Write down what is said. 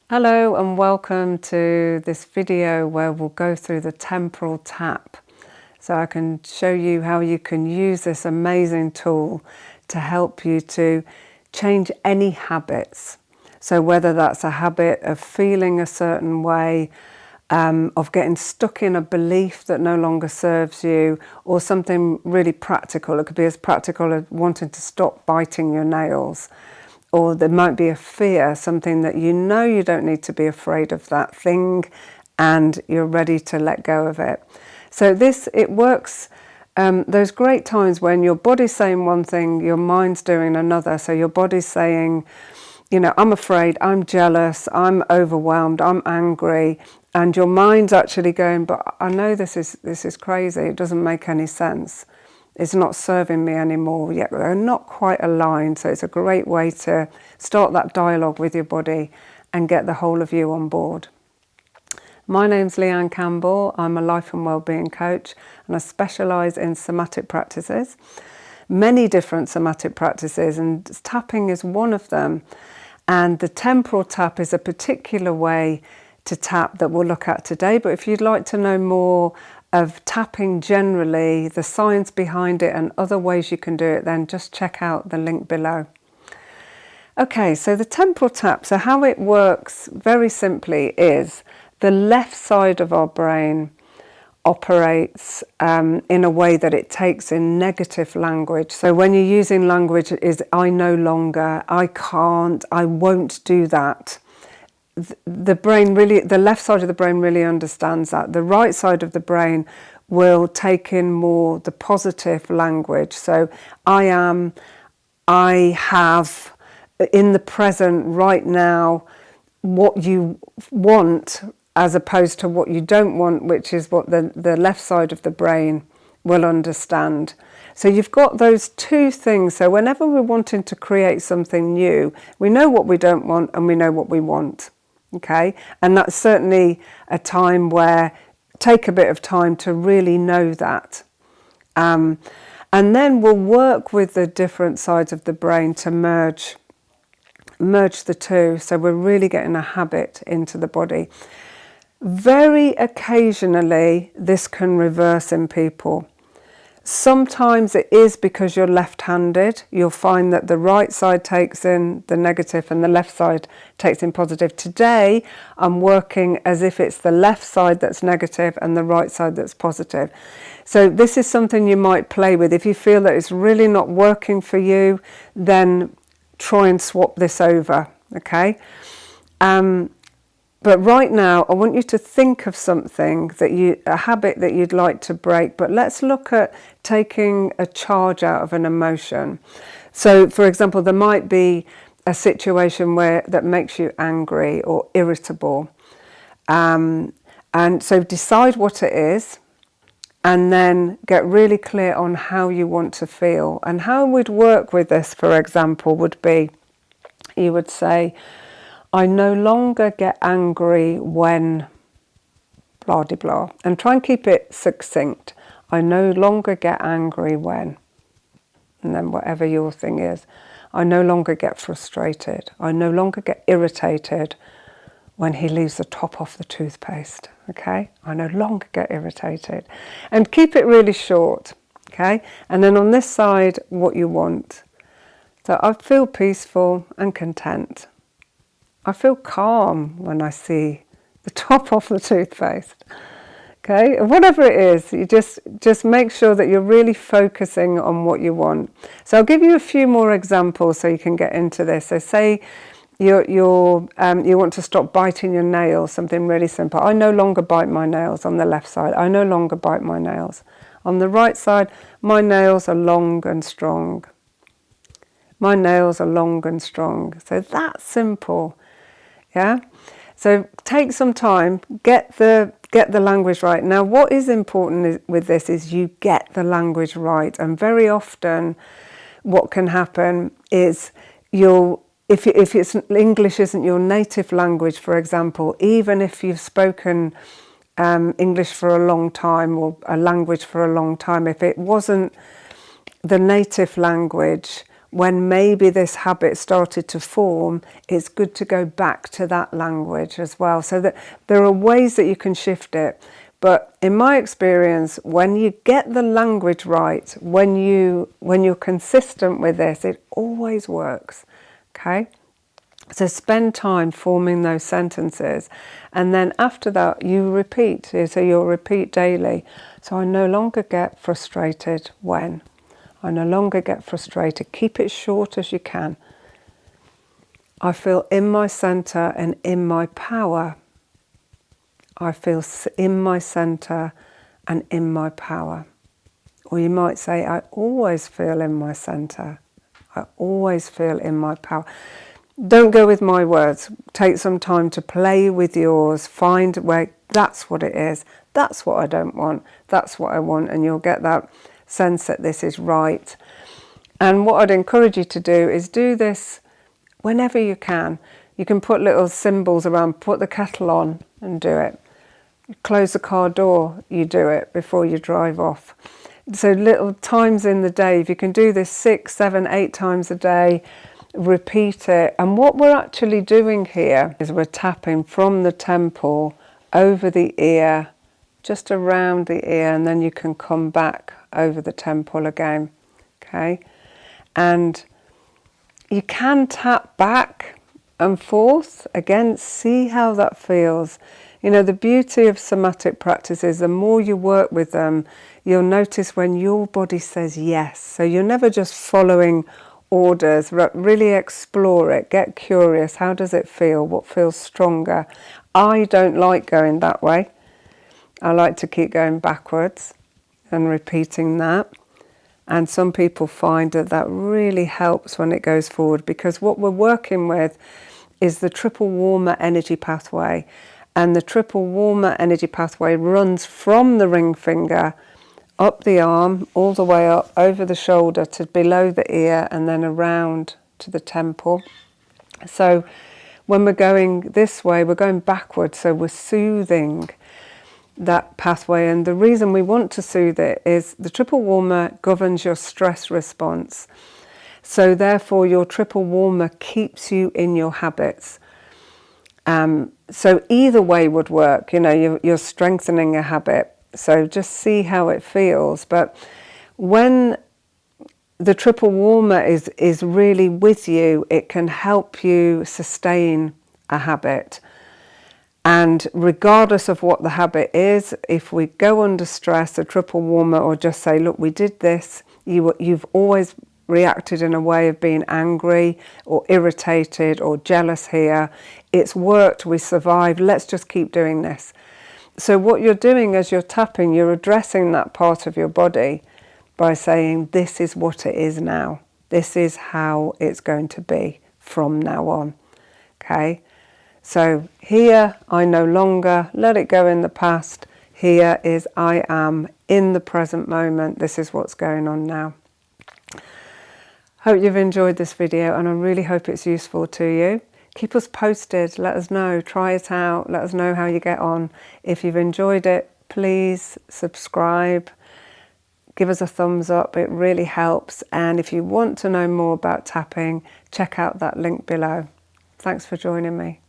Hello and welcome to this video where we'll go through the temporal tap. So I can show you how you can use this amazing tool to help you to change any habits. So whether that's a habit of feeling a certain way, of getting stuck in a belief that no longer serves you, or something really practical. It could be as practical as wanting to stop biting your nails. Or there might be a fear, something that you know you don't need to be afraid of that thing and you're ready to let go of it. So it works those great times when your body's saying one thing, your mind's doing another. So your body's saying, you know, I'm afraid, I'm jealous, I'm overwhelmed, I'm angry. And your mind's actually going, but I know this is crazy, it doesn't make any sense. It's not serving me anymore, yet they're not quite aligned. So it's a great way to start that dialogue with your body and get the whole of you on board. My name's Leanne Campbell. I'm a life and wellbeing coach and I specialise in somatic practices, many different somatic practices, and tapping is one of them. And the temporal tap is a particular way to tap that we'll look at today. But if you'd like to know more of tapping generally, the science behind it and other ways you can do it, then just check out the link below. Okay, so the temporal tap, so how it works very simply is the left side of our brain operates in a way that it takes in negative language. So when you're using language, it is I no longer, I can't, I won't do that. The brain really, the left side of the brain really understands that. The right side of the brain will take in more the positive language. So I am, I have, in the present right now, what you want as opposed to what you don't want, which is what the left side of the brain will understand. So you've got those two things. So whenever we're wanting to create something new, we know what we don't want and we know what we want. Okay, and that's certainly a time where take a bit of time to really know that. And then we'll work with the different sides of the brain to merge the two. So we're really getting a habit into the body. Very occasionally, this can reverse in people. Sometimes it is because you're left-handed. You'll find that the right side takes in the negative and the left side takes in positive. Today, I'm working as if it's the left side that's negative and the right side that's positive. So this is something you might play with. If you feel that it's really not working for you, then try and swap this over, okay? But right now, I want you to think of something a habit that you'd like to break. But let's look at taking a charge out of an emotion. So, for example, there might be a situation that makes you angry or irritable. And so decide what it is and then get really clear on how you want to feel. And how we'd work with this, for example, would be, you would say, I no longer get angry when blah de blah, and try and keep it succinct. I no longer get angry when, and then whatever your thing is. I no longer get frustrated. I no longer get irritated when he leaves the top off the toothpaste. Okay, I no longer get irritated, and keep it really short. Okay, and then on this side, what you want. So I feel peaceful and content. I feel calm when I see the top off the toothpaste. Okay, whatever it is, you just make sure that you're really focusing on what you want. So I'll give you a few more examples so you can get into this. So say you want to stop biting your nails, something really simple. I no longer bite my nails on the left side. I no longer bite my nails. On the right side, my nails are long and strong. My nails are long and strong. So that's simple. Yeah, so take some time, get the language right. Now, what is important with this is you get the language right, and very often, what can happen is if it's English isn't your native language, for example, even if you've spoken English for a long time or a language for a long time, if it wasn't the native language, when maybe this habit started to form, it's good to go back to that language as well. So that there are ways that you can shift it. But in my experience, when you get the language right, when you're consistent with this, it always works. Okay? So spend time forming those sentences, and then after that you repeat. So you'll repeat daily. So I no longer get frustrated when. I no longer get frustrated. Keep it short as you can. I feel in my center and in my power. I feel in my center and in my power. Or you might say, I always feel in my center. I always feel in my power. Don't go with my words. Take some time to play with yours. Find where that's what it is. That's what I don't want. That's what I want. And you'll get that sense that this is right. And what I'd encourage you to do is do this whenever you can. You can put little symbols around, put the kettle on and do it. Close the car door, you do it before you drive off. So little times in the day, if you can do this 6, 7, 8 times a day, repeat it. And what we're actually doing here is we're tapping from the temple over the ear, just around the ear, and then you can come back over the temple again. Okay? And you can tap back and forth. Again, see how that feels. You know, the beauty of somatic practices, the more you work with them, you'll notice when your body says yes. So you're never just following orders. Really explore it. Get curious. How does it feel? What feels stronger? I don't like going that way. I like to keep going backwards and repeating that. And some people find that that really helps when it goes forward, because what we're working with is the triple warmer energy pathway. And the triple warmer energy pathway runs from the ring finger up the arm, all the way up over the shoulder to below the ear, and then around to the temple. So when we're going this way, we're going backwards, so we're soothing that pathway. And the reason we want to soothe it is the triple warmer governs your stress response. So therefore your triple warmer keeps you in your habits. So either way would work. You know, you're strengthening a habit. So just see how it feels. But when the triple warmer is really with you, it can help you sustain a habit. And regardless of what the habit is, if we go under stress, the triple warmer, or just say, look, we did this, you've always reacted in a way of being angry or irritated or jealous here. It's worked, we survived, let's just keep doing this. So what you're doing as you're tapping, you're addressing that part of your body by saying, this is what it is now. This is how it's going to be from now on. Okay? So here, I no longer, let it go in the past. Here is I am in the present moment. This is what's going on now. Hope you've enjoyed this video, and I really hope it's useful to you. Keep us posted, let us know, try it out, let us know how you get on. If you've enjoyed it, please subscribe, give us a thumbs up, it really helps. And if you want to know more about tapping, check out that link below. Thanks for joining me.